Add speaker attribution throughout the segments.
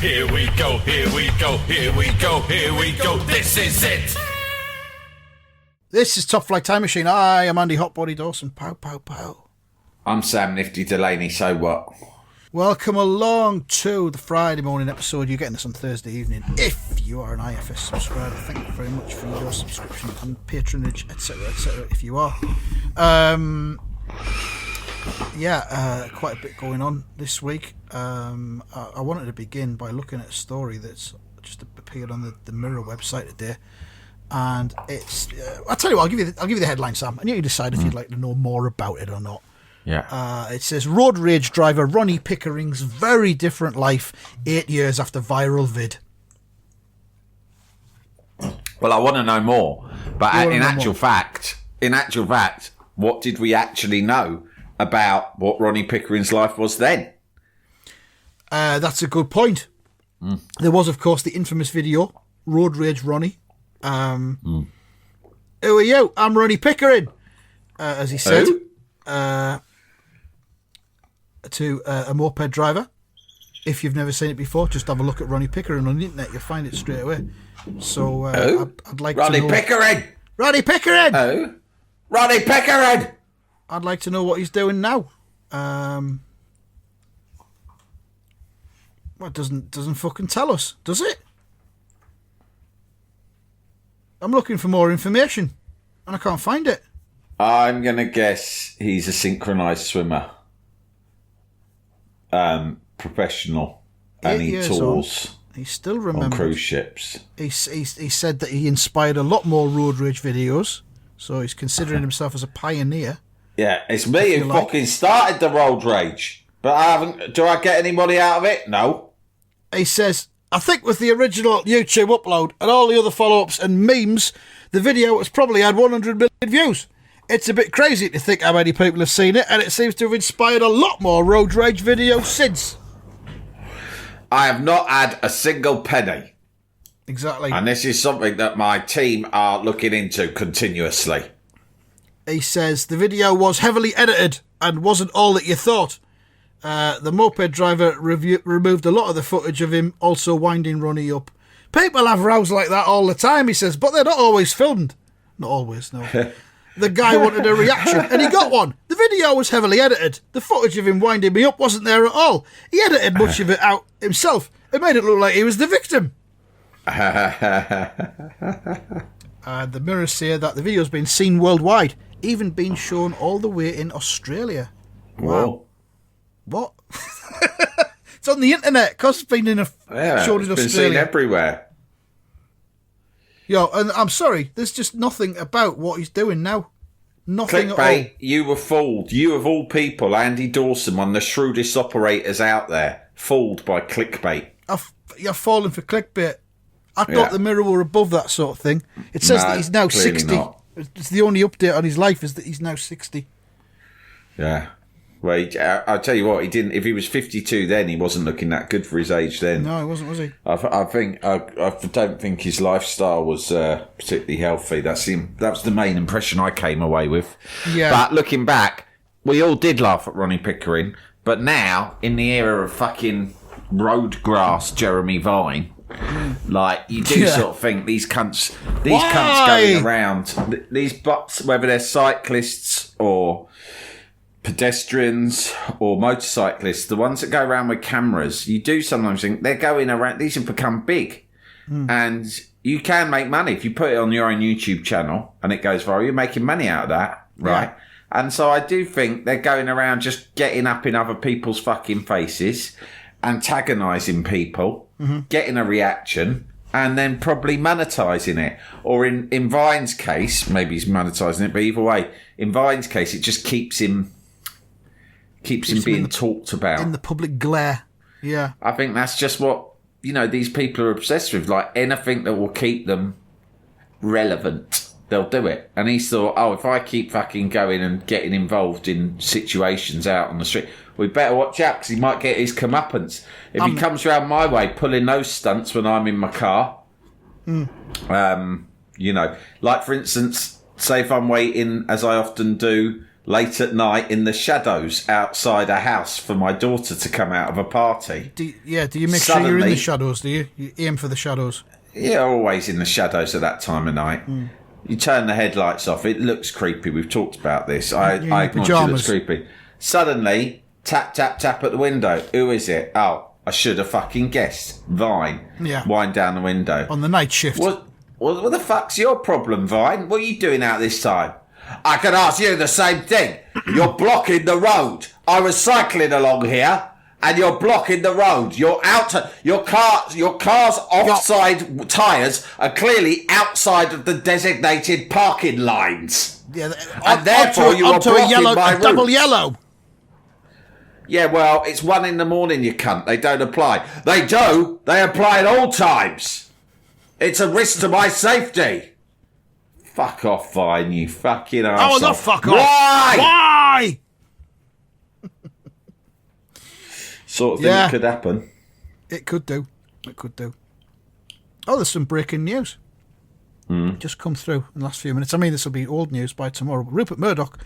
Speaker 1: Here we go, here we go, here we go, here we go. This is it.
Speaker 2: This is Top Flight Time Machine. I am Andy Hotbody Dawson. Pow, pow, pow.
Speaker 3: I'm Sam Nifty Delaney. So what?
Speaker 2: Welcome along to the Friday morning episode. You're getting this on Thursday evening. If you are an IFS subscriber, thank you very much for your subscription and patronage, etc., etc. If you are, quite a bit going on this week. I wanted to begin by looking at a story that's just appeared on the Mirror website today, and it's. I'll tell you what. I'll give you the headline, Sam, and you can decide if you'd like to know more about it or not.
Speaker 3: Yeah.
Speaker 2: It says road rage driver Ronnie Pickering's very different life 8 years after viral vid.
Speaker 3: Well, I want to know more, but in actual fact, what did we actually know about what Ronnie Pickering's life was then?
Speaker 2: That's a good point. There was, of course, the infamous video, Road Rage Ronnie. Who are you? I'm Ronnie Pickering, as he said. To a moped driver. If you've never seen it before, just have a look at Ronnie Pickering on the internet. You'll find it straight away. So I'd like
Speaker 3: Ronnie
Speaker 2: to know...
Speaker 3: Pickering!
Speaker 2: Ronnie Pickering!
Speaker 3: Oh? Ronnie Pickering!
Speaker 2: I'd like to know what he's doing now. Well, it doesn't fucking tell us, does it? I'm looking for more information, and I can't find it.
Speaker 3: I'm going to guess he's a synchronised swimmer. Professional. And he tours
Speaker 2: he still remembers
Speaker 3: on cruise ships.
Speaker 2: He said that he inspired a lot more road rage videos, so he's considering himself as a pioneer.
Speaker 3: Yeah, it's me who fucking started the road rage. But I haven't. Do I get any money out of it? No.
Speaker 2: He says, I think with the original YouTube upload and all the other follow-ups and memes, the video has probably had 100 million views. It's a bit crazy to think how many people have seen it, and it seems to have inspired a lot more road rage videos since.
Speaker 3: I have not had a single penny.
Speaker 2: Exactly.
Speaker 3: And this is something that my team are looking into continuously.
Speaker 2: He says the video was heavily edited and wasn't all that you thought. The moped driver removed a lot of the footage of him also winding Ronnie up. People have rows like that all the time, he says, but they're not always filmed. Not always, no. The guy wanted a reaction, and he got one. The video was heavily edited. The footage of him winding me up wasn't there at all. He edited much of it out himself. It made it look like he was the victim. The Mirror say that the video's been seen worldwide, even been shown all the way in Australia.
Speaker 3: Wow.
Speaker 2: What? It's on the internet, because it's been shown in Australia.
Speaker 3: It's been seen everywhere.
Speaker 2: Yo, and I'm sorry, there's just nothing about what he's doing now. Nothing at all.
Speaker 3: You were fooled. You, of all people, Andy Dawson, one of the shrewdest operators out there, fooled by clickbait.
Speaker 2: You're falling for clickbait. I thought the Mirror were above that sort of thing. It says that he's now 60.
Speaker 3: Not.
Speaker 2: It's the only update on his life is that he's now 60.
Speaker 3: Yeah. Well, I'll tell you what, he didn't. If he was 52 then, he wasn't looking that good for his age then.
Speaker 2: No, he wasn't, was he?
Speaker 3: I don't think his lifestyle was particularly healthy. That was the main impression I came away with.
Speaker 2: Yeah.
Speaker 3: But looking back, we all did laugh at Ronnie Pickering. But now, in the era of fucking road grass Jeremy Vine, like, you do sort of think these cunts going around, these butts, whether they're cyclists or pedestrians or motorcyclists, the ones that go around with cameras, you do sometimes think they're going around, these have become big. And you can make money if you put it on your own YouTube channel and it goes viral. You're making money out of that, right? Yeah. And so I do think they're going around just getting up in other people's fucking faces, antagonising people, getting a reaction, and then probably monetising it. Or in Vine's case, maybe he's monetising it, but either way, in Vine's case, it just keeps him being talked about.
Speaker 2: In the public glare. Yeah.
Speaker 3: I think that's just what, these people are obsessed with. Like, anything that will keep them relevant, they'll do it. And he thought, if I keep fucking going and getting involved in situations out on the street, we better watch out because he might get his comeuppance. If he comes round my way pulling those stunts when I'm in my car, like, for instance, say if I'm waiting, as I often do, late at night in the shadows outside a house for my daughter to come out of a party.
Speaker 2: Do you make sure you're in the shadows, do you? You aim for the shadows?
Speaker 3: Yeah, always in the shadows at that time of night. You turn the headlights off. It looks creepy. We've talked about this. I acknowledge it looks creepy. Suddenly, tap, tap, tap at the window. Who is it? Oh, I should have fucking guessed. Vine.
Speaker 2: Yeah.
Speaker 3: Wind down the window.
Speaker 2: On the night shift.
Speaker 3: What the fuck's your problem, Vine? What are you doing out this time? I can ask you the same thing. You're blocking the road. I was cycling along here, and you're blocking the road. Your car's offside tyres are clearly outside of the designated parking lines.
Speaker 2: Yeah,
Speaker 3: and therefore you are blocking my route.
Speaker 2: Double yellow.
Speaker 3: Yeah, well, it's 1 a.m, you cunt. They don't apply. They do. They apply at all times. It's a risk to my safety. Fuck off, Vine, you fucking arsehole.
Speaker 2: Oh, not fuck off.
Speaker 3: Why? Sort of thing that could happen.
Speaker 2: It could do. Oh, there's some breaking news. Just come through in the last few minutes. I mean, this will be old news by tomorrow. But Rupert Murdoch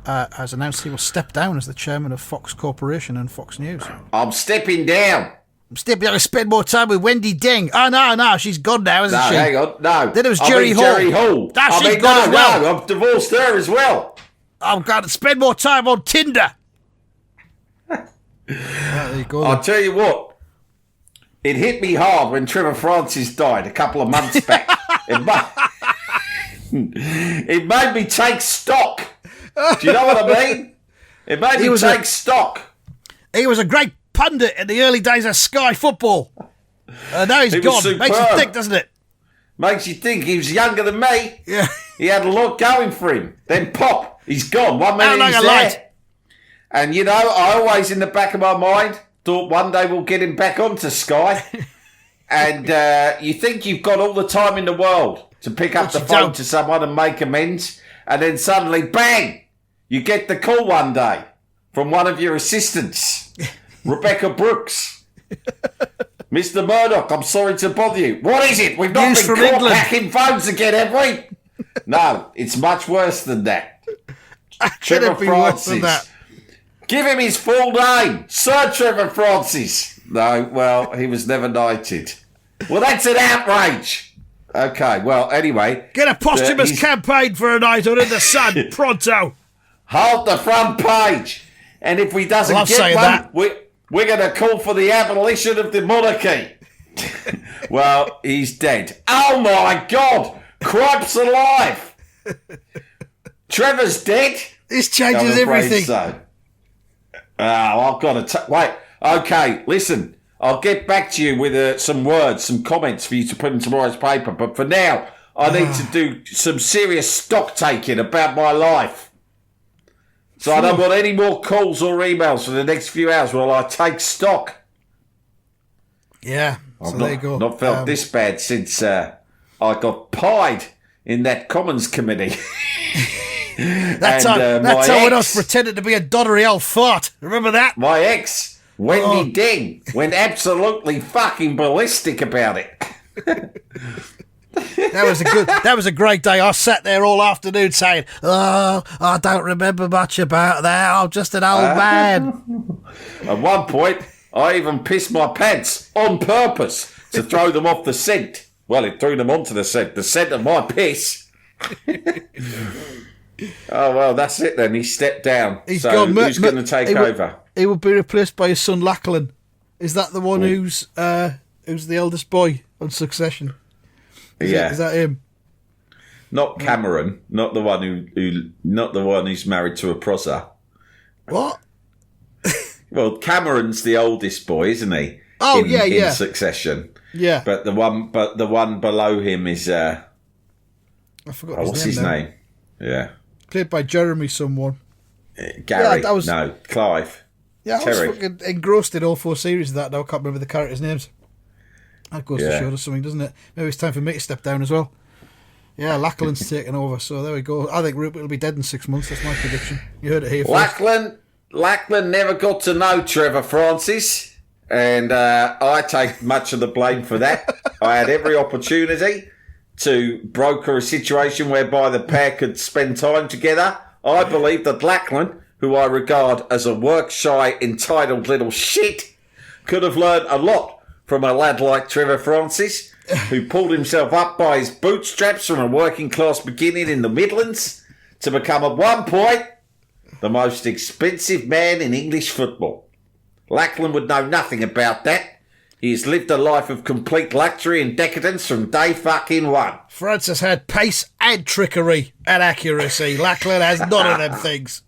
Speaker 2: has announced he will step down as the chairman of Fox Corporation and Fox News.
Speaker 3: I'm stepping down.
Speaker 2: I'm stepping down to spend more time with Wendy Ding. Oh, no, she's gone now, isn't she?
Speaker 3: Hang on, no.
Speaker 2: Then it was Jerry Hall.
Speaker 3: Jerry Hall.
Speaker 2: She's gone as well.
Speaker 3: No, I've divorced her as well.
Speaker 2: I've got to spend more time on Tinder. There you go.
Speaker 3: I'll tell you what. It hit me hard when Trevor Francis died a couple of months back. It made me take stock. Do you know what I mean? It made me take stock.
Speaker 2: He was a great pundit in the early days of Sky Football. Now he's gone.
Speaker 3: Superb.
Speaker 2: Makes you think, doesn't it?
Speaker 3: Makes you think. He was younger than me.
Speaker 2: Yeah.
Speaker 3: He had a lot going for him. Then pop, he's gone. 1 minute
Speaker 2: like
Speaker 3: he's
Speaker 2: a
Speaker 3: there.
Speaker 2: light.
Speaker 3: And, you know, I always, in the back of my mind, thought one day we'll get him back onto Sky. And you think you've got all the time in the world to pick up the phone to someone and make amends. And then suddenly, bang, you get the call one day from one of your assistants, Rebecca Brooks. Mr. Murdoch, I'm sorry to bother you. What is it? We've not
Speaker 2: News
Speaker 3: been
Speaker 2: from
Speaker 3: caught
Speaker 2: England.
Speaker 3: hacking phones again, have we? No, it's much worse than that. Trevor Francis. Give him his full name. Sir Trevor Francis. No, well, he was never knighted. Well, that's an outrage. Okay, well, anyway.
Speaker 2: Get a posthumous campaign for a night on In the Sun, pronto.
Speaker 3: Hold the front page. And if we doesn't get one, we're going to call for the abolition of the monarchy. Well, he's dead. Oh, my God. Cripes alive. Trevor's dead.
Speaker 2: This changes everything.
Speaker 3: So. Oh, I've got to... Wait. Okay, listen. I'll get back to you with some words, some comments for you to put in tomorrow's paper. But for now, I need to do some serious stock taking about my life. So I don't want any more calls or emails for the next few hours while I take stock.
Speaker 2: Yeah, so there you go.
Speaker 3: Not felt this bad since I got pied in that Commons committee.
Speaker 2: That's how when I was pretending to be a doddery old fart. Remember that?
Speaker 3: My ex, Wendy Ding, went absolutely fucking ballistic about it.
Speaker 2: That was a great day. I sat there all afternoon saying, "Oh, I don't remember much about that. I'm just an old man."
Speaker 3: At one point, I even pissed my pants on purpose to throw them off the scent. Well, it threw them onto the scent of my piss. Oh, well, that's it then. He stepped down. He's gone. Who's going to take over?
Speaker 2: He will be replaced by his son Lachlan. Is that the one who's the eldest boy on Succession? Is that him?
Speaker 3: Not Cameron. Not the one not the one who's married to a prosser.
Speaker 2: What?
Speaker 3: Well, Cameron's the oldest boy, isn't he?
Speaker 2: Oh,
Speaker 3: in Succession.
Speaker 2: Yeah.
Speaker 3: But the one below him is
Speaker 2: I forgot
Speaker 3: what's his name? Yeah.
Speaker 2: Played by Jeremy someone.
Speaker 3: Gary. No, Clive.
Speaker 2: Yeah, I was fucking engrossed in all 4 series of that. Now I can't remember the characters' names. That goes to show us something, doesn't it? Maybe it's time for me to step down as well. Yeah, Lachlan's taken over, so there we go. I think Rupert will be dead in 6 months. That's my prediction. You heard it here first.
Speaker 3: Lachlan never got to know Trevor Francis, and I take much of the blame for that. I had every opportunity to broker a situation whereby the pair could spend time together. I believe that Lackland, who I regard as a work-shy, entitled little shit, could have learned a lot from a lad like Trevor Francis, who pulled himself up by his bootstraps from a working-class beginning in the Midlands to become at one point the most expensive man in English football. Lackland would know nothing about that. He has lived a life of complete luxury and decadence from day fucking one.
Speaker 2: Francis had pace and trickery and accuracy. Lackland has none of them things.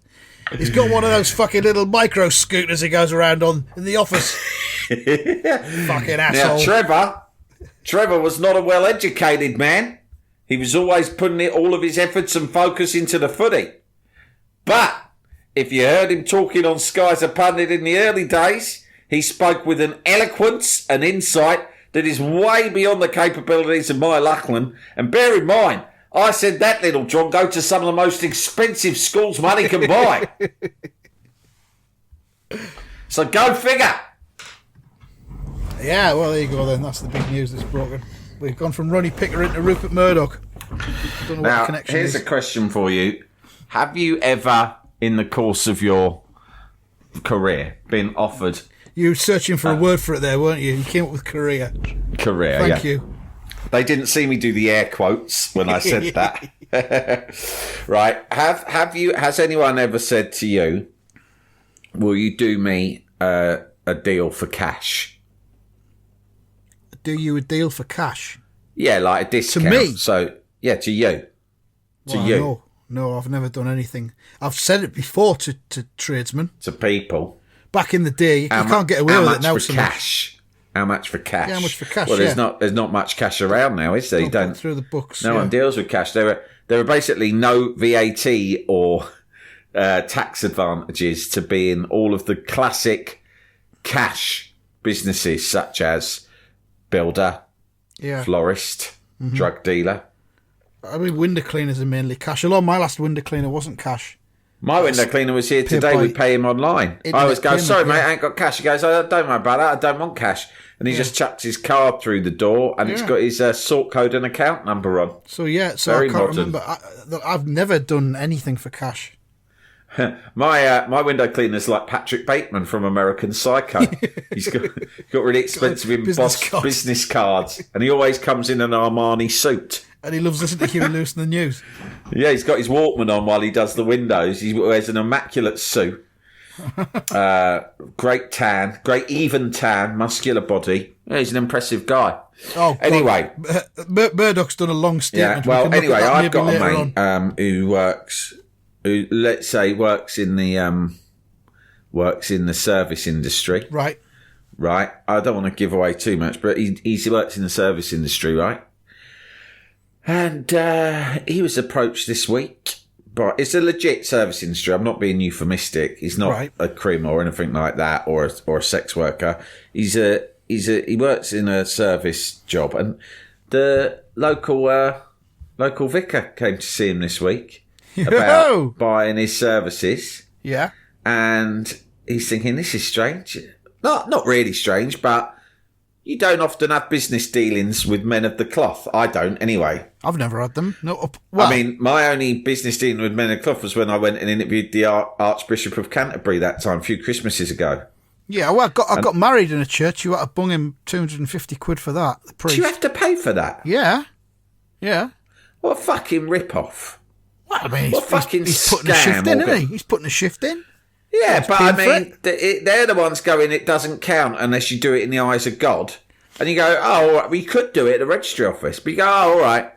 Speaker 2: He's got one of those fucking little micro scooters he goes around on in the office. Fucking asshole.
Speaker 3: Now, Trevor was not a well-educated man. He was always putting all of his efforts and focus into the footy. But if you heard him talking on Sky as a pundit in the early days, he spoke with an eloquence and insight that is way beyond the capabilities of my Lackland. And bear in mind, I sent that little drongo to some of the most expensive schools money can buy. So go figure.
Speaker 2: Yeah, well, there you go then. That's the big news that's broken. We've gone from Ronnie Pickering to Rupert Murdoch. Don't know what the
Speaker 3: Now,
Speaker 2: connection
Speaker 3: here's
Speaker 2: is.
Speaker 3: a question for you. Have you ever, in the course of your career, been offered...
Speaker 2: You were searching for a word for it there, weren't you? You came up with career. Thank you.
Speaker 3: They didn't see me do the air quotes when I said that. Right. Has anyone ever said to you, will you do me a deal for cash?
Speaker 2: Do you a deal for cash?
Speaker 3: Yeah, like a discount.
Speaker 2: To me?
Speaker 3: So, yeah, to you.
Speaker 2: No, I've never done anything. I've said it before to tradesmen.
Speaker 3: To people.
Speaker 2: Back in the day, you can't get away with it now.
Speaker 3: How much for cash? How much for cash?
Speaker 2: Yeah, how much for cash?
Speaker 3: Well, there's not much cash around now, is there? You don't
Speaker 2: through the books.
Speaker 3: No one deals with cash. There are basically no VAT or tax advantages to being all of the classic cash businesses, such as builder, florist, drug dealer.
Speaker 2: I mean, window cleaners are mainly cash. Although my last window cleaner wasn't cash.
Speaker 3: My window cleaner was here today. We pay him online. I always go, sorry, mate, I ain't got cash. He goes, oh, don't worry about that. I don't want cash. And he just chucks his card through the door, and it's got his sort code and account number on.
Speaker 2: So I can't remember. I've never done anything for cash.
Speaker 3: My window cleaner's like Patrick Bateman from American Psycho. He's got really expensive embossed business cards, and he always comes in an Armani suit.
Speaker 2: And he loves listening to Huey Lewis in the news.
Speaker 3: Yeah, he's got his Walkman on while he does the windows. He wears an immaculate suit. Great tan, great even tan, muscular body. Yeah, he's an impressive guy.
Speaker 2: Oh,
Speaker 3: anyway,
Speaker 2: Murdoch's done a long statement.
Speaker 3: Yeah, well, anyway, I've got a mate who works in the service industry.
Speaker 2: Right.
Speaker 3: I don't want to give away too much, but he works in the service industry, right? And he was approached this week, but it's a legit service industry. I'm not being euphemistic. He's not a crim or anything like that, or a sex worker. He works in a service job, and the local vicar came to see him this week about buying his services.
Speaker 2: Yeah,
Speaker 3: and he's thinking, this is strange. Not really strange, but you don't often have business dealings with men of the cloth. I don't, anyway.
Speaker 2: I've never had them. No.
Speaker 3: I mean, my only business dealing with men of the cloth was when I went and interviewed the Archbishop of Canterbury that time, a few Christmases ago.
Speaker 2: Yeah, well, I got married in a church. You had to bung him 250 quid for that. The priest.
Speaker 3: Do you have to pay for that?
Speaker 2: Yeah.
Speaker 3: What a fucking rip-off.
Speaker 2: Well, I mean,
Speaker 3: what fucking
Speaker 2: he's putting a shift in, isn't he? He's putting a shift in.
Speaker 3: Yeah, but I mean, they're the ones going, it doesn't count unless you do it in the eyes of God. And you go, oh, all right, we could do it at the registry office. But you go, oh, all right.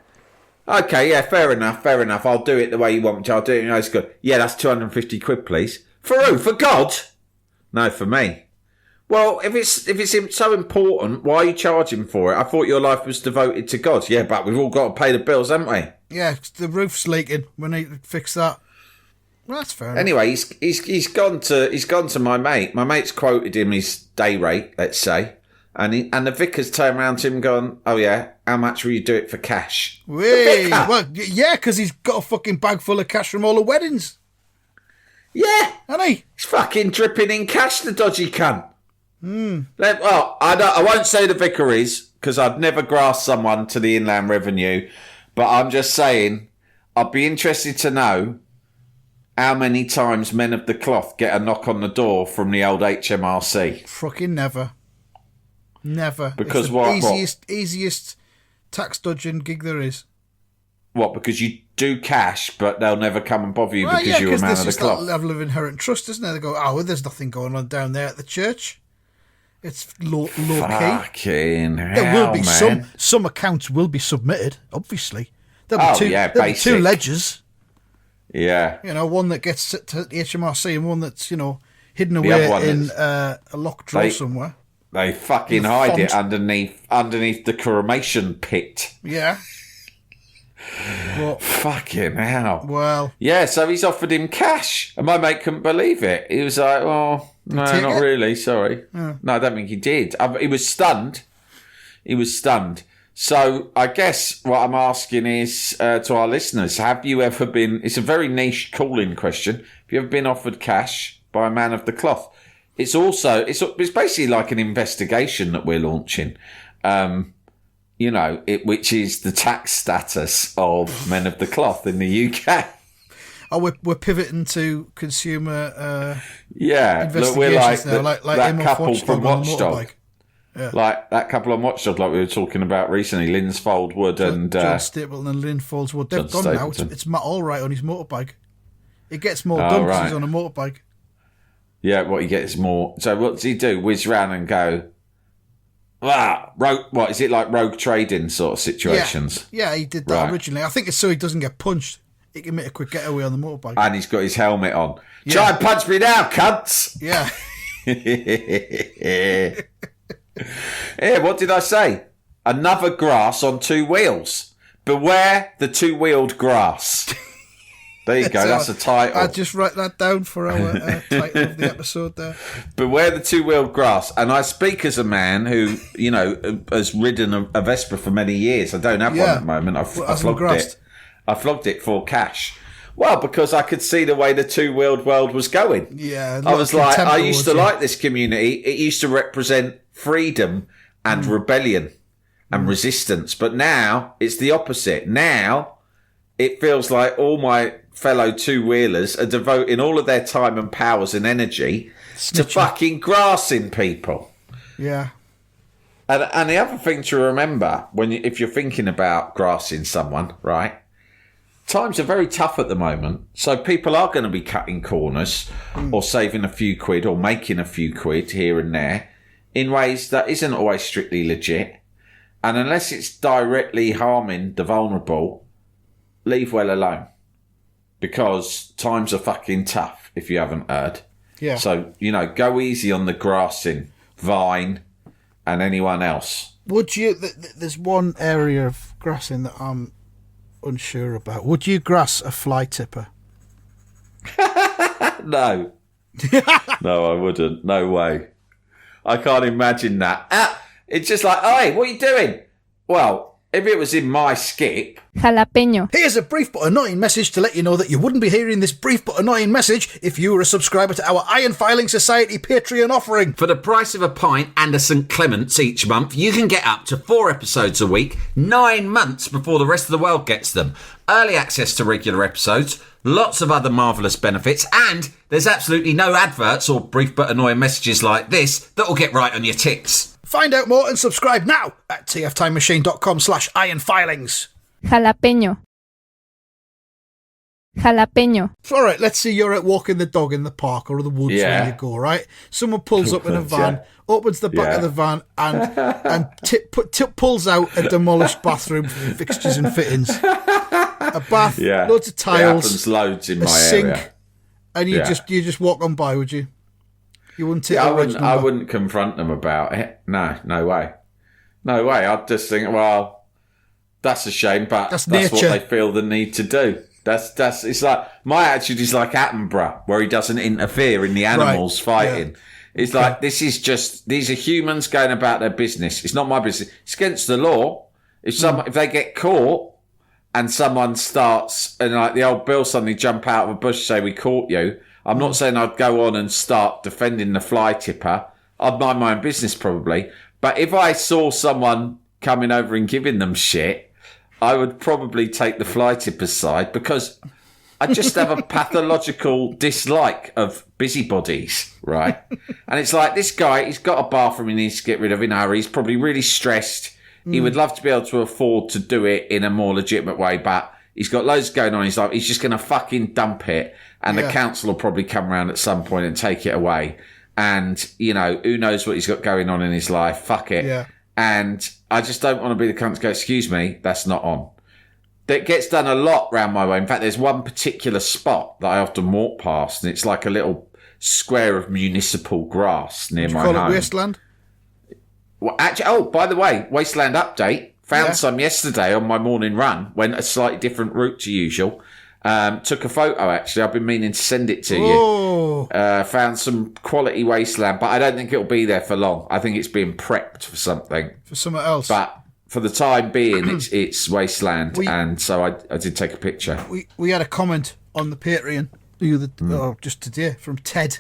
Speaker 3: Okay, yeah, fair enough. I'll do it the way you want me to. I'll do it in the eyes of God. Yeah, that's 250 quid, please. For who? For God? No, for me. Well, if it's so important, why are you charging for it? I thought your life was devoted to God. Yeah, but we've all got to pay the bills, haven't we?
Speaker 2: Yeah, the roof's leaking. When they fix that. Well, that's fair.
Speaker 3: Anyway, he's gone to my mate. My mate's quoted him his day rate, let's say, and the vicar's turned around to him and gone, "Oh yeah, how much will you do it for cash?"
Speaker 2: Well, yeah, because he's got a fucking bag full of cash from all the weddings.
Speaker 3: Yeah,
Speaker 2: hasn't he?
Speaker 3: He's fucking dripping in cash, the dodgy cunt. Well, I won't say the vicar is, because I'd never grass someone to the Inland Revenue, but I'm just saying, I'd be interested to know how many times Men of the Cloth get a knock on the door from the old HMRC?
Speaker 2: Fucking never. Never.
Speaker 3: Because
Speaker 2: it's the easiest tax dodging gig there is.
Speaker 3: What? Because you do cash, but they'll never come and bother you because you're a Man of the
Speaker 2: there's
Speaker 3: Cloth.
Speaker 2: that level of inherent trust, isn't there? They go, oh, well, there's nothing going on down there at the church. It's low key.
Speaker 3: Fucking hell,
Speaker 2: There will be
Speaker 3: man.
Speaker 2: some accounts will be submitted, obviously. There'll be there'll be two
Speaker 3: basic.
Speaker 2: ledgers.
Speaker 3: Yeah.
Speaker 2: You know, one that gets to the HMRC and one that's, hidden
Speaker 3: The
Speaker 2: away
Speaker 3: other one
Speaker 2: in
Speaker 3: is-
Speaker 2: a locked drawer somewhere.
Speaker 3: They fucking
Speaker 2: The
Speaker 3: hide it
Speaker 2: font.
Speaker 3: underneath the cremation pit.
Speaker 2: Yeah. But,
Speaker 3: Fucking hell.
Speaker 2: well,
Speaker 3: Yeah, so he's offered him cash. And my mate couldn't believe it. He was like, oh, no,
Speaker 2: take
Speaker 3: not
Speaker 2: it?
Speaker 3: really, sorry. No, I don't think he did. He was stunned. So I guess what I'm asking is to our listeners, have you ever been, it's a very niche calling question, have you ever been offered cash by a Man of the Cloth? It's also, it's basically like an investigation that we're launching. Which is the tax status of Men of the Cloth in the UK.
Speaker 2: oh, we're pivoting to consumer
Speaker 3: Yeah,
Speaker 2: investigations
Speaker 3: look, we're like,
Speaker 2: now, like
Speaker 3: that
Speaker 2: Emma
Speaker 3: couple
Speaker 2: Watchdog
Speaker 3: from
Speaker 2: on the
Speaker 3: Watchdog.
Speaker 2: motorbike.
Speaker 3: Like that couple on Watchdog, like we were talking about recently, Linsfold Wood and
Speaker 2: John Stapleton and Lynn Foldswood. They've
Speaker 3: John
Speaker 2: gone now.
Speaker 3: Stapleton.
Speaker 2: It's Matt Allright on his motorbike. It gets more done because he's
Speaker 3: right.
Speaker 2: on a motorbike.
Speaker 3: yeah, what he gets more. So what does he do? Whiz round and go, rogue. What is it like? Rogue trading sort of situations.
Speaker 2: Yeah, he did that
Speaker 3: Right.
Speaker 2: originally. I think it's so he doesn't get punched. He can make a quick getaway on the motorbike.
Speaker 3: And he's got his helmet on. Try and punch me now, cunts.
Speaker 2: Yeah.
Speaker 3: Yeah, what did I say? Another grass on two wheels. Beware the two-wheeled grass. There you go, that's a title.
Speaker 2: I'll just write that down for our title of the episode there.
Speaker 3: Beware the two-wheeled grass. And I speak as a man who, has ridden a Vespa for many years. I don't have one
Speaker 2: Yeah.
Speaker 3: at the moment. I
Speaker 2: Well, hasn't
Speaker 3: flogged
Speaker 2: grassed.
Speaker 3: it. I flogged it for cash. Well, because I could see the way the two-wheeled world was going.
Speaker 2: Yeah.
Speaker 3: I was like, I used to
Speaker 2: like.
Speaker 3: like this community. It used to represent freedom and rebellion and resistance. But now it's the opposite. Now it feels like all my fellow two-wheelers are devoting all of their time and powers and energy to fucking grassing people.
Speaker 2: Yeah.
Speaker 3: And the other thing to remember if you're thinking about grassing someone, right? Times are very tough at the moment, so people are going to be cutting corners or saving a few quid or making a few quid here and there in ways that isn't always strictly legit. And unless it's directly harming the vulnerable, leave well alone. Because times are fucking tough, if you haven't heard.
Speaker 2: Yeah.
Speaker 3: So, go easy on the grassing, Vine, and anyone else.
Speaker 2: Would you? There's one area of grassing that I'm unsure about. Would you grass a fly tipper?
Speaker 3: No. No, I wouldn't. No way. I can't imagine that. It's just like, hey, what are you doing? Well, if it was in my skip...
Speaker 4: Jalapeño.
Speaker 2: Here's a brief but annoying message to let you know that you wouldn't be hearing this brief but annoying message if you were a subscriber to our Iron Filing Society Patreon offering.
Speaker 5: For the price of a pint and a St. Clement's each month, you can get up to 4 episodes a week, 9 months before the rest of the world gets them. Early access to regular episodes, lots of other marvellous benefits, and there's absolutely no adverts or brief but annoying messages like this that'll get right on your tits.
Speaker 2: Find out more and subscribe now at tftimemachine.com/ironfilings.
Speaker 4: Jalapeño. Jalapeño.
Speaker 2: All right, let's say you're out walking the dog in the park or the woods
Speaker 3: Yeah.
Speaker 2: where you go, right? Someone pulls up in a van, opens the back of the van, and pulls out a demolished bathroom fixtures and fittings. A bath,
Speaker 3: Yeah.
Speaker 2: loads of
Speaker 3: It
Speaker 2: tiles,
Speaker 3: happens loads in
Speaker 2: a
Speaker 3: my
Speaker 2: sink,
Speaker 3: area.
Speaker 2: and you
Speaker 3: Yeah.
Speaker 2: just walk on by, would you? You wouldn't take
Speaker 3: Yeah,
Speaker 2: a wedge
Speaker 3: I
Speaker 2: number.
Speaker 3: wouldn't confront them about it. No way. No way. I'd just think, well, that's a shame, but
Speaker 2: That's
Speaker 3: that's what
Speaker 2: nature.
Speaker 3: they feel the need to do. That's it's like my attitude is like Attenborough, where he doesn't interfere in the animals fighting. It's like these are humans going about their business. It's not my business. It's against the law. If they get caught and someone starts and like the old Bill suddenly jump out of a bush, say we caught you. I'm not saying I'd go on and start defending the fly tipper. I'd mind my own business probably. But if I saw someone coming over and giving them shit, I would probably take the fly tipper's side because I just have a pathological dislike of busybodies, right? And it's like, this guy, he's got a bathroom he needs to get rid of in a hurry. He's probably really stressed. He would love to be able to afford to do it in a more legitimate way, but he's got loads going on in his life. He's just going to fucking dump it. And the council will probably come around at some point and take it away. And, you know, who knows what he's got going on in his life. Fuck it.
Speaker 2: Yeah.
Speaker 3: And I just don't want to be the cunt to go, excuse me, that's not on. That gets done a lot round my way. In fact, there's one particular spot that I often walk past, and it's like a little square of municipal grass near my
Speaker 2: Call
Speaker 3: home.
Speaker 2: it Wasteland?
Speaker 3: Well, actually, oh, by the way, Wasteland update. Found some yesterday on my morning run. Went a slightly different route to usual. Took a photo, actually. I've been meaning to send it to you. Found some quality Wasteland, but I don't think it'll be there for long. I think it's being prepped for something.
Speaker 2: For something else.
Speaker 3: But for the time being, it's Wasteland, and so I did take a picture.
Speaker 2: We had a comment on the Patreon just today from Ted,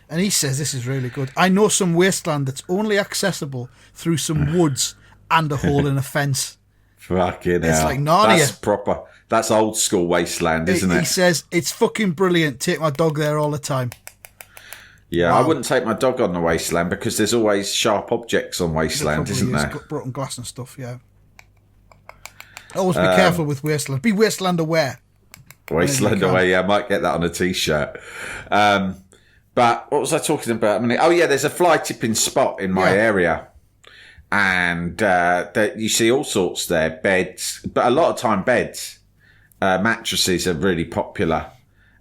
Speaker 2: and he says this is really good. I know some wasteland that's only accessible through some woods and a hole in a fence.
Speaker 3: Fucking hell.
Speaker 2: It's like Narnia.
Speaker 3: That's proper. That's old school Wasteland, isn't it?
Speaker 2: He says, it's fucking brilliant. Take my dog there all the time.
Speaker 3: Yeah,
Speaker 2: Wow.
Speaker 3: I wouldn't take my dog on the Wasteland because there's always sharp objects on Wasteland, isn't there?
Speaker 2: Broken glass and stuff, yeah. Always be careful with Wasteland. Be Wasteland aware.
Speaker 3: Wasteland away, yeah, I might get that on a t-shirt. But what was I talking about? Oh, yeah, there's a fly tipping spot in my area. And you see all sorts there, beds, but a lot of time beds. Mattresses are really popular.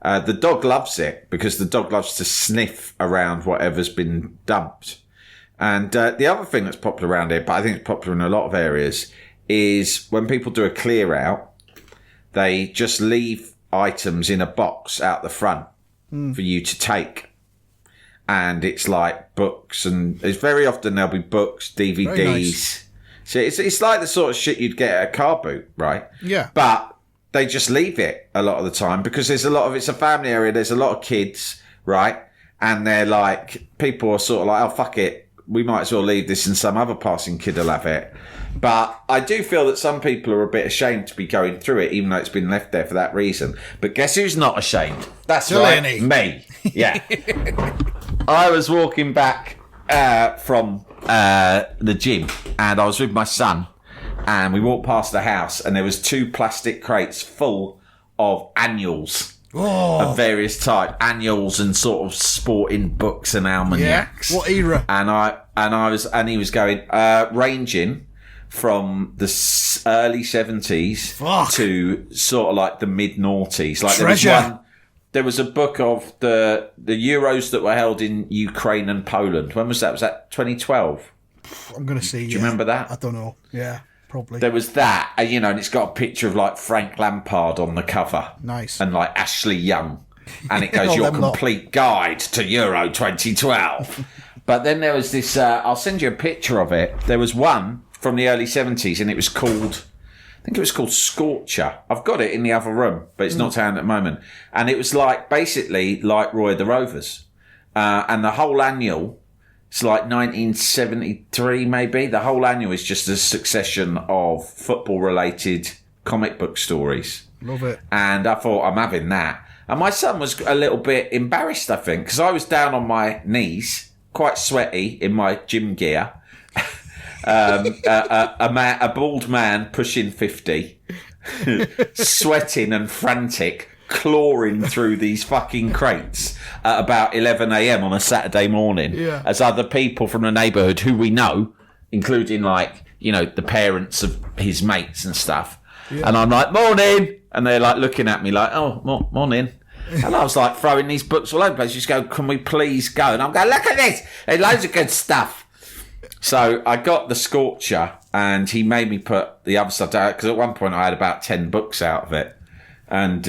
Speaker 3: The dog loves it because the dog loves to sniff around whatever's been dumped. And the other thing that's popular around here, but I think it's popular in a lot of areas, is when people do a clear out, they just leave items in a box out the front for you to take. And it's like books, and it's very often there'll be books, DVDs.
Speaker 2: Very nice.
Speaker 3: So it's like the sort of shit you'd get at a car boot, right?
Speaker 2: Yeah.
Speaker 3: But they just leave it a lot of the time because it's a family area. There's a lot of kids, right? And they're like, people are sort of like, oh, fuck it. We might as well leave this and some other passing kid will have it. But I do feel that some people are a bit ashamed to be going through it, even though it's been left there for that reason. But guess who's not ashamed? That's
Speaker 2: Delaney.
Speaker 3: right, me. Yeah. I was walking back from the gym and I was with my son. And we walked past the house and there was 2 plastic crates full of annuals of various types. Annuals and sort of sporting books and almanacs.
Speaker 2: Yeah. What era?
Speaker 3: And he was going, ranging from the early 70s to sort of like the mid noughties. Like
Speaker 2: Treasure.
Speaker 3: there was a book of the Euros that were held in Ukraine and Poland. When was that? Was that 2012?
Speaker 2: I'm going to see.
Speaker 3: Do you remember that?
Speaker 2: I don't know. Yeah. Probably.
Speaker 3: There was that, and it's got a picture of like Frank Lampard on the cover.
Speaker 2: Nice.
Speaker 3: And like Ashley Young. And it goes,
Speaker 2: All
Speaker 3: your
Speaker 2: them lot.
Speaker 3: complete guide to Euro 2012. But then there was this, I'll send you a picture of it. There was one from the early 70s, and it was called, I think it was called Scorcher. I've got it in the other room, but it's not down at the moment. And it was like, basically like Roy of the Rovers. And the whole annual, it's like 1973 maybe. The whole annual is just a succession of football-related comic book stories.
Speaker 2: Love it.
Speaker 3: And I thought, I'm having that. And my son was a little bit embarrassed, I think, because I was down on my knees, quite sweaty in my gym gear. A bald man pushing 50, sweating and frantic, clawing through these fucking crates at about 11 a.m. on a Saturday morning, as other people from the neighbourhood who we know, including like, the parents of his mates and stuff. Yeah. And I'm like, morning. And they're like looking at me like, oh, morning. And I was like throwing these books all over the place. Just go, can we please go? And I'm going, look at this. There's loads of good stuff. So I got the Scorcher and he made me put the other stuff down because at one point I had about 10 books out of it. And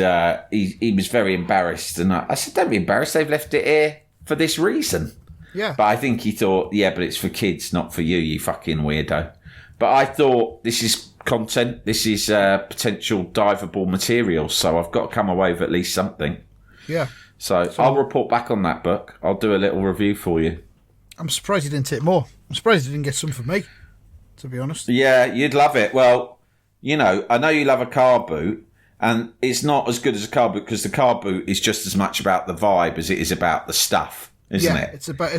Speaker 3: he was very embarrassed. And I said, don't be embarrassed. They've left it here for this reason.
Speaker 2: Yeah.
Speaker 3: But I think he thought, but it's for kids, not for you fucking weirdo. But I thought, this is content. This is potential diveable material. So I've got to come away with at least something.
Speaker 2: Yeah.
Speaker 3: So I'll report back on that book. I'll do a little review for you.
Speaker 2: I'm surprised you didn't take more. I'm surprised you didn't get some for me, to be honest.
Speaker 3: Yeah, you'd love it. Well, I know you love a car boot. And it's not as good as a car boot because the car boot is just as much about the vibe as it is about the stuff, isn't it?
Speaker 2: It's about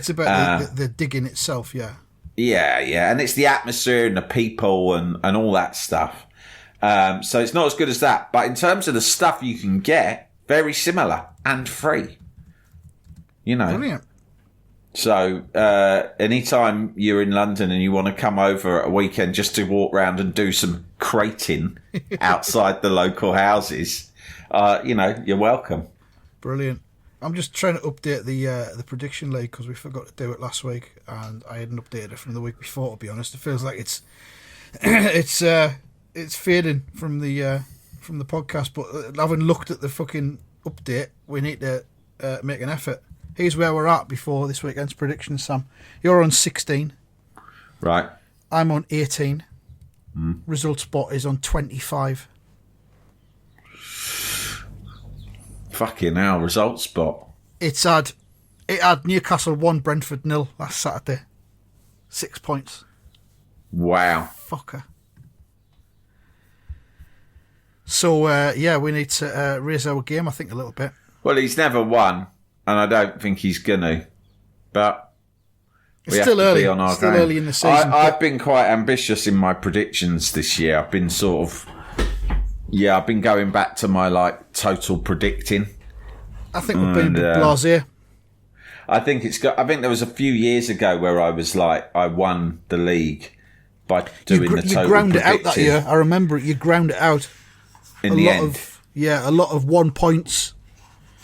Speaker 2: the digging itself. Yeah.
Speaker 3: Yeah, and it's the atmosphere and the people and all that stuff. So it's not as good as that. But in terms of the stuff you can get, very similar and free. You know.
Speaker 2: Brilliant.
Speaker 3: So anytime you're in London and you want to come over at a weekend just to walk around and do some crating outside the local houses, you're welcome.
Speaker 2: Brilliant. I'm just trying to update the prediction league because we forgot to do it last week, and I hadn't updated it from the week before. To be honest, it feels like it's fading from the podcast. But having looked at the fucking update, we need to make an effort. Here's where we're at before this weekend's predictions, Sam. You're on 16.
Speaker 3: Right.
Speaker 2: I'm on 18. Result Spot is on 25.
Speaker 3: Fucking hell, result spot.
Speaker 2: It had Newcastle 1, Brentford 0 last Saturday. 6 points.
Speaker 3: Wow.
Speaker 2: Fucker. So, we need to raise our game, I think, a little bit.
Speaker 3: Well, he's never won, and I don't think he's going to. But
Speaker 2: It's still early. It's still early in the season.
Speaker 3: I've been quite ambitious in my predictions this year. I've been I've been going back to my total predicting.
Speaker 2: I think we've been a bit blasé.
Speaker 3: I think there was a few years ago where I was I won the league by doing the total.
Speaker 2: You ground it out that year. I remember it. You ground it out.
Speaker 3: In the end,
Speaker 2: a lot of 1 points.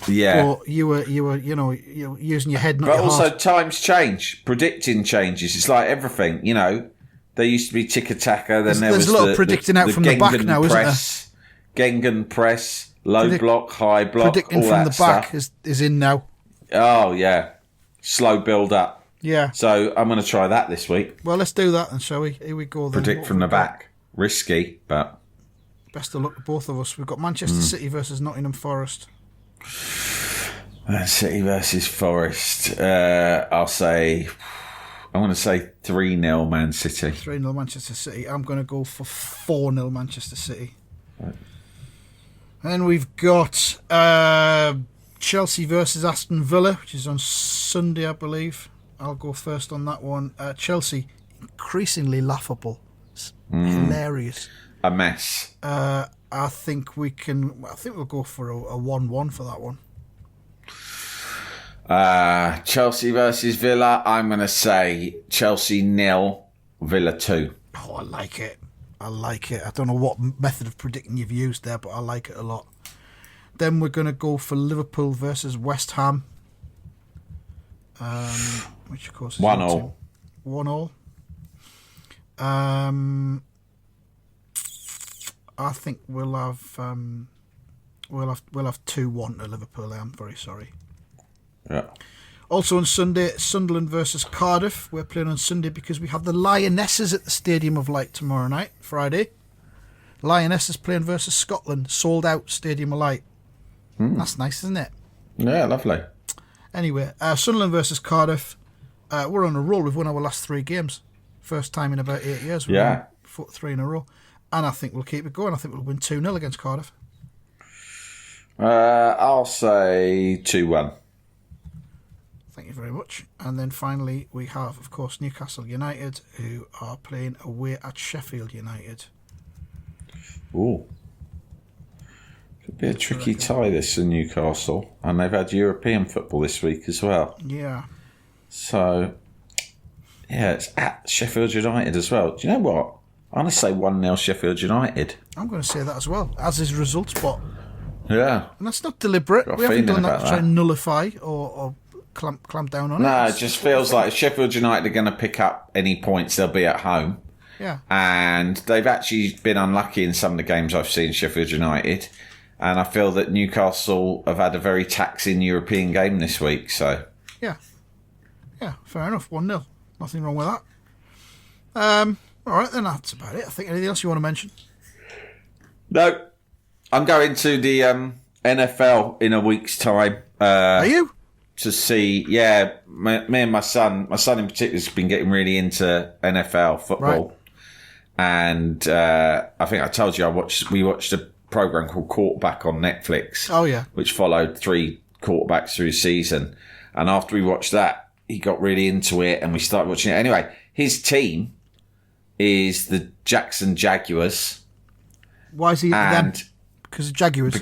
Speaker 3: Yeah,
Speaker 2: but you were using your head, not
Speaker 3: but
Speaker 2: your
Speaker 3: also
Speaker 2: heart.
Speaker 3: times change, predicting changes. It's like everything, There used to be tick-a-tacker, then there was
Speaker 2: a lot of predicting out from the back now, isn't there?
Speaker 3: Gengen press, low block, high block,
Speaker 2: predicting
Speaker 3: all
Speaker 2: from
Speaker 3: that
Speaker 2: the back
Speaker 3: stuff.
Speaker 2: is in now.
Speaker 3: Oh yeah, slow build up.
Speaker 2: Yeah.
Speaker 3: So I'm going to try that this week.
Speaker 2: Well, let's do that, and shall we? Here we go. Then.
Speaker 3: Predict from the back, risky, but
Speaker 2: best of luck to both of us. We've got Manchester City versus Nottingham Forest.
Speaker 3: Man City versus Forest. I'm going to say 3-0 Man City.
Speaker 2: 3-0 Manchester City. I'm going to go for 4-0 Manchester City.
Speaker 3: Right.
Speaker 2: And then we've got Chelsea versus Aston Villa, which is on Sunday, I believe. I'll go first on that one. Chelsea, increasingly laughable. It's hilarious.
Speaker 3: A mess.
Speaker 2: I think we'll go for a 1-1 for that one.
Speaker 3: Chelsea versus Villa. I'm going to say Chelsea 0, Villa 2.
Speaker 2: Oh, I like it. I don't know what method of predicting you've used there, but I like it a lot. Then we're going to go for Liverpool versus West Ham. Which of course is
Speaker 3: 1-1.
Speaker 2: 1-1. I think we'll have 2-1 to Liverpool. I'm very sorry.
Speaker 3: Yeah.
Speaker 2: Also on Sunday, Sunderland versus Cardiff. We're playing on Sunday because we have the Lionesses at the Stadium of Light tomorrow night, Friday. Lionesses playing versus Scotland, sold out Stadium of Light. That's nice, isn't it?
Speaker 3: Yeah, lovely.
Speaker 2: Anyway, Sunderland versus Cardiff. We're on a roll. We've won our last 3 games. First time in about 8 years. We've won 3 in a row. And I think we'll keep it going. I think we'll win 2-0 against Cardiff.
Speaker 3: I'll say 2-1.
Speaker 2: Thank you very much. And then finally, we have, of course, Newcastle United, who are playing away at Sheffield United.
Speaker 3: Ooh. Could be a tricky tie, this, in Newcastle. And they've had European football this week as well.
Speaker 2: Yeah.
Speaker 3: So, yeah, it's at Sheffield United as well. Do you know what? I'm going to say 1-0 Sheffield United.
Speaker 2: I'm going to say that as well, as is result spot.
Speaker 3: Yeah.
Speaker 2: And that's not deliberate.
Speaker 3: Got a
Speaker 2: We haven't
Speaker 3: feeling
Speaker 2: done that
Speaker 3: about
Speaker 2: to try
Speaker 3: that.
Speaker 2: and nullify or clamp down on it.
Speaker 3: No, it just feels like if Sheffield United are going to pick up any points, they'll be at home.
Speaker 2: Yeah.
Speaker 3: And they've actually been unlucky in some of the games I've seen Sheffield United. And I feel that Newcastle have had a very taxing European game this week. So
Speaker 2: Yeah. Yeah, fair enough. 1-0. Nothing wrong with that. All right, then that's about it. I think anything else you want to mention?
Speaker 3: no, I'm going to the NFL in a week's time.
Speaker 2: Are you?
Speaker 3: To see, me and my son in particular has been getting really into NFL football.
Speaker 2: Right.
Speaker 3: And I think I told you we watched a program called Quarterback on Netflix.
Speaker 2: Oh, yeah.
Speaker 3: Which followed 3 quarterbacks through season. And after we watched that, he got really into it and we started watching it. Anyway, his team is the Jackson Jaguars.
Speaker 2: Why is he them?
Speaker 3: And
Speaker 2: Because of Jaguars.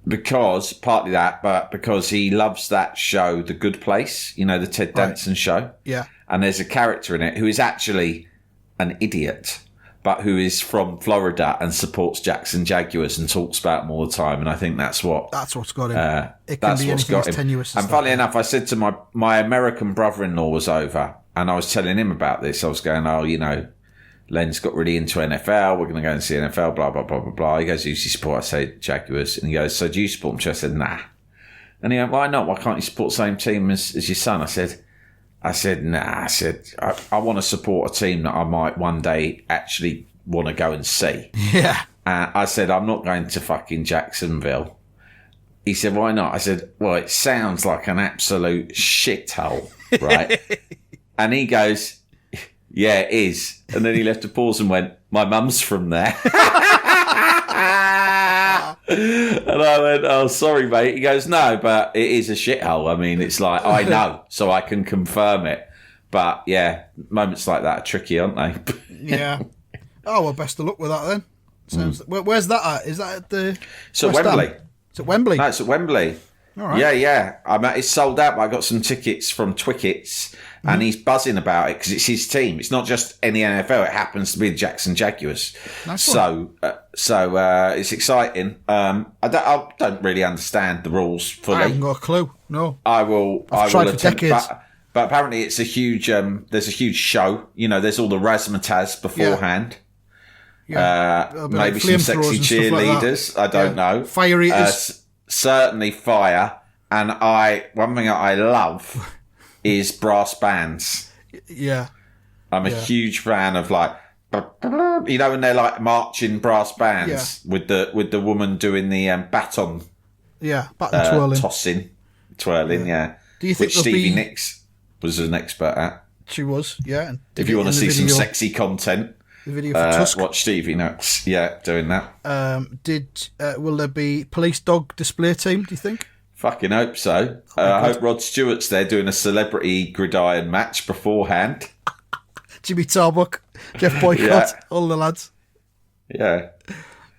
Speaker 3: because, partly that, but because he loves that show, The Good Place, you know, the Ted Danson show.
Speaker 2: Yeah.
Speaker 3: And there's a character in it who is actually an idiot, but who is from Florida and supports Jackson Jaguars and talks about them all the time. And I think that's
Speaker 2: what's got him. It can
Speaker 3: that's
Speaker 2: be
Speaker 3: what's
Speaker 2: anything
Speaker 3: got
Speaker 2: as
Speaker 3: him.
Speaker 2: tenuous as
Speaker 3: And
Speaker 2: that.
Speaker 3: funnily enough, I said to my American brother-in-law was over, and I was telling him about this. I was going, oh, you know, Len's got really into NFL. We're going to go and see NFL, blah, blah, blah, blah, blah. He goes, who do you support? I say Jaguars. And he goes, so do you support them? I said, nah. And he went, why not? Why can't you support the same team as your son? I said, nah. I said, I want to support a team that I might one day actually want to go and see.
Speaker 2: Yeah.
Speaker 3: I said, I'm not going to fucking Jacksonville. He said, why not? I said, well, it sounds like an absolute shithole, right? And he goes, yeah, it is. And then he left a pause and went, my mum's from there. And I went, oh, sorry, mate. He goes, no, but it is a shithole. I mean, it's like, I know, so I can confirm it. But yeah, moments like that are tricky, aren't they?
Speaker 2: Yeah. Oh, well, best of luck with that then. Sounds. Where's that at? Is that at the...
Speaker 3: So
Speaker 2: West
Speaker 3: Wembley.
Speaker 2: Ham? It's at Wembley?
Speaker 3: No, it's at Wembley.
Speaker 2: All right.
Speaker 3: Yeah. It's sold out, but I got some tickets from Twickets, and he's buzzing about it because it's his team. It's not just any NFL; it happens to be the Jackson Jaguars.
Speaker 2: Nice
Speaker 3: so it's exciting. I don't really understand the rules fully.
Speaker 2: I haven't got a clue. No.
Speaker 3: I will
Speaker 2: tried for
Speaker 3: attempt,
Speaker 2: decades.
Speaker 3: but apparently it's a huge. There's a huge show. You know, there's all the razzmatazz beforehand.
Speaker 2: Yeah. It'll be
Speaker 3: Maybe
Speaker 2: like
Speaker 3: some sexy
Speaker 2: flamethrowers and stuff like that.
Speaker 3: cheerleaders. I don't know.
Speaker 2: Fire eaters.
Speaker 3: Certainly fire. And one thing that I love is brass bands.
Speaker 2: Yeah.
Speaker 3: I'm a huge fan of like, you know, when they're like marching brass bands with the woman doing the baton
Speaker 2: Yeah. Baton
Speaker 3: twirling, yeah.
Speaker 2: Do you think
Speaker 3: which
Speaker 2: there'll
Speaker 3: Stevie
Speaker 2: be...
Speaker 3: Nicks was an expert at.
Speaker 2: She was, yeah. And
Speaker 3: If you want to see some
Speaker 2: video,
Speaker 3: sexy content,
Speaker 2: the video for Tusk.
Speaker 3: watch Stevie Nicks, doing that.
Speaker 2: Will there be police dog display team, do you think?
Speaker 3: Fucking hope so. I hope Rod Stewart's there doing a celebrity gridiron match beforehand.
Speaker 2: Jimmy Tarbuck, Jeff Boycott, all the lads.
Speaker 3: Yeah.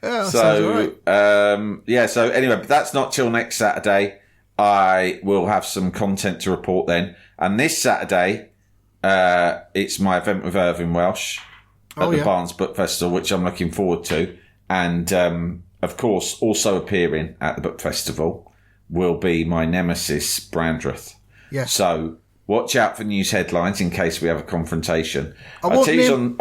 Speaker 2: Yeah, that sounds all right.
Speaker 3: So anyway, but that's not till next Saturday. I will have some content to report then. And this Saturday, it's my event with Irving Welsh at the Barnes Book Festival, which I'm looking forward to. And, of course, also appearing at the Book Festival will be my nemesis, Brandreth.
Speaker 2: Yes.
Speaker 3: So watch out for news headlines in case we have a confrontation.
Speaker 2: I won't
Speaker 3: tease
Speaker 2: name-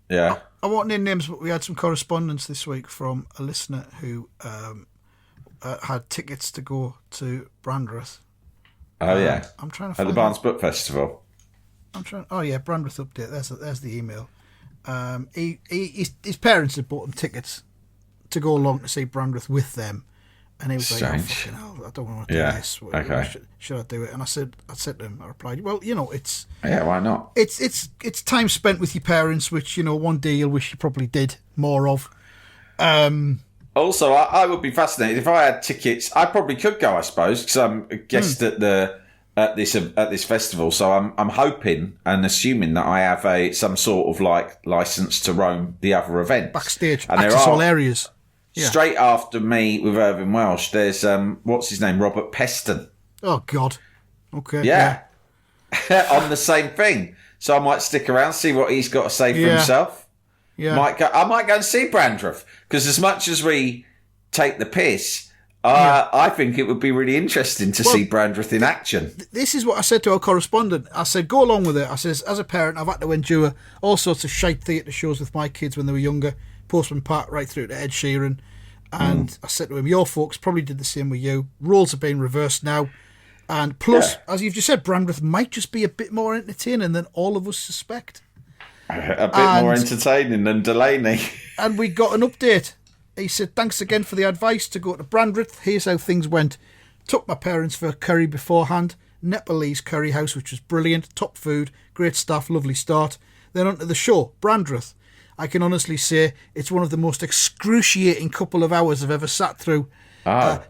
Speaker 3: yeah.
Speaker 2: I won't name names, but we had some correspondence this week from a listener who had tickets to go to Brandreth.
Speaker 3: Oh, yeah.
Speaker 2: I'm trying to
Speaker 3: At
Speaker 2: find
Speaker 3: the Barnes Book Festival.
Speaker 2: Oh, yeah, Brandreth update. There's the email. His parents had bought him tickets to go along to see Brandreth with them. And he was like, oh, fucking hell, I don't want to do this.
Speaker 3: Okay.
Speaker 2: Should I do it? And I said to him, I replied, well, you know, it's
Speaker 3: Why not?
Speaker 2: it's time spent with your parents, which, you know, one day you'll wish you probably did more of.
Speaker 3: Also, I would be fascinated if I had tickets. I probably could go, I suppose, because I'm a guest at this festival. So I'm hoping and assuming that I have some sort of like license to roam the other events
Speaker 2: Backstage,
Speaker 3: and
Speaker 2: access all areas. Yeah.
Speaker 3: Straight after me with Irving Welsh, there's what's his name, Robert Peston.
Speaker 2: Oh God. Okay.
Speaker 3: Yeah. On the same thing. So I might stick around, see what he's got to say for himself.
Speaker 2: Yeah.
Speaker 3: I might go and see Brandreth because as much as we take the piss, I think it would be really interesting to see Brandreth in action.
Speaker 2: This is what I said to our correspondent. I said, go along with it. I says, as a parent, I've had to endure all sorts of shite theatre shows with my kids when they were younger. Postman Pat right through to Ed Sheeran. And I said to him, your folks probably did the same with you. Roles have been reversed now. And plus, as you've just said, Brandreth might just be a bit more entertaining than all of us suspect.
Speaker 3: A bit more entertaining than Delaney.
Speaker 2: And we got an update. He said, thanks again for the advice to go to Brandreth. Here's how things went. Took my parents for a curry beforehand. Nepalese curry house, which was brilliant. Top food, great staff, lovely start. Then onto the show, Brandreth. I can honestly say it's one of the most excruciating couple of hours I've ever sat through.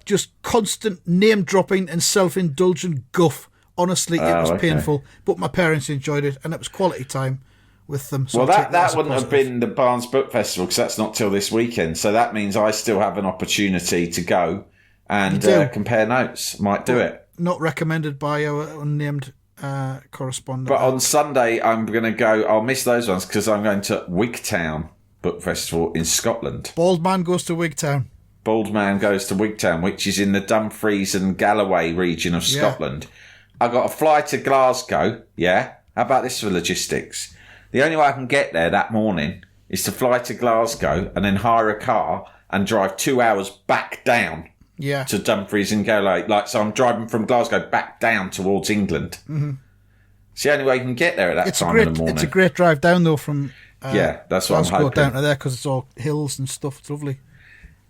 Speaker 2: Just constant name dropping and self-indulgent guff. Honestly, it was painful, but my parents enjoyed it, and it was quality time with them. So
Speaker 3: well, that wouldn't have been the Barnes Book Festival because that's not till this weekend. So that means I still have an opportunity to go and compare notes. Might do it.
Speaker 2: Not recommended by our unnamed correspondent.
Speaker 3: But on Sunday, I'm going to go. I'll miss those ones because I'm going to Wigtown Book Festival in Scotland.
Speaker 2: Bald man goes to Wigtown.
Speaker 3: Bald man goes to Wigtown, which is in the Dumfries and Galloway region of Scotland. I got a fly to Glasgow. Yeah. How about this for logistics? The only way I can get there that morning is to fly to Glasgow and then hire a car and drive 2 hours back down to Dumfries and Galloway. So I'm driving from Glasgow back down towards England. Mm-hmm. It's the only way you can get there at that time in the morning.
Speaker 2: It's a great drive down, though, from
Speaker 3: that's what I'm hoping.
Speaker 2: down to there because it's all hills and stuff. It's lovely.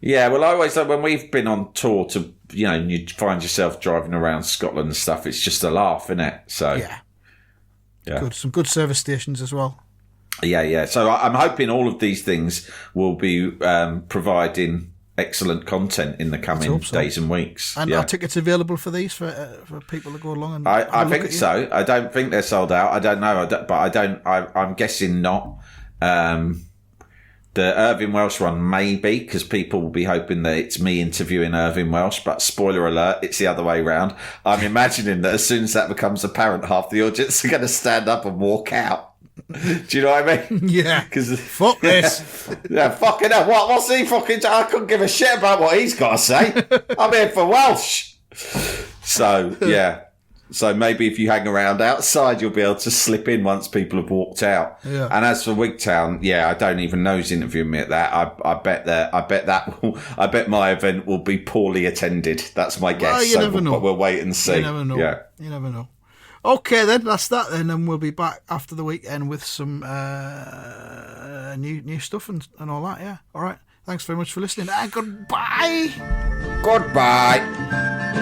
Speaker 3: Yeah, well, I always like when we've been on tour to, you find yourself driving around Scotland and stuff. It's just a laugh, isn't it? So
Speaker 2: yeah. Good. Some good service stations as well.
Speaker 3: Yeah. So I'm hoping all of these things will be providing excellent content in the coming days and weeks.
Speaker 2: And are tickets available for these for people to go along? And
Speaker 3: I think so. I don't think they're sold out. I don't know. I'm guessing not. The Irving Welsh one, maybe, because people will be hoping that it's me interviewing Irving Welsh, but spoiler alert, it's the other way round. I'm imagining that as soon as that becomes apparent, half the audience are going to stand up and walk out. Do you know what I mean?
Speaker 2: Yeah.
Speaker 3: Because
Speaker 2: fuck this.
Speaker 3: Yeah, fucking hell. What's he fucking... I couldn't give a shit about what he's got to say. I'm here for Welsh. So, yeah. So maybe if you hang around outside, you'll be able to slip in once people have walked out.
Speaker 2: Yeah.
Speaker 3: And as for Wigtown, I don't even know who's interviewing me at that. I bet my event will be poorly attended. That's my guess.
Speaker 2: Well, you never know.
Speaker 3: We'll wait and see.
Speaker 2: You never know.
Speaker 3: Yeah.
Speaker 2: You never know. Okay, then that's that. Then, and we'll be back after the weekend with some new stuff and all that. Yeah. All right. Thanks very much for listening. Goodbye.
Speaker 3: Goodbye.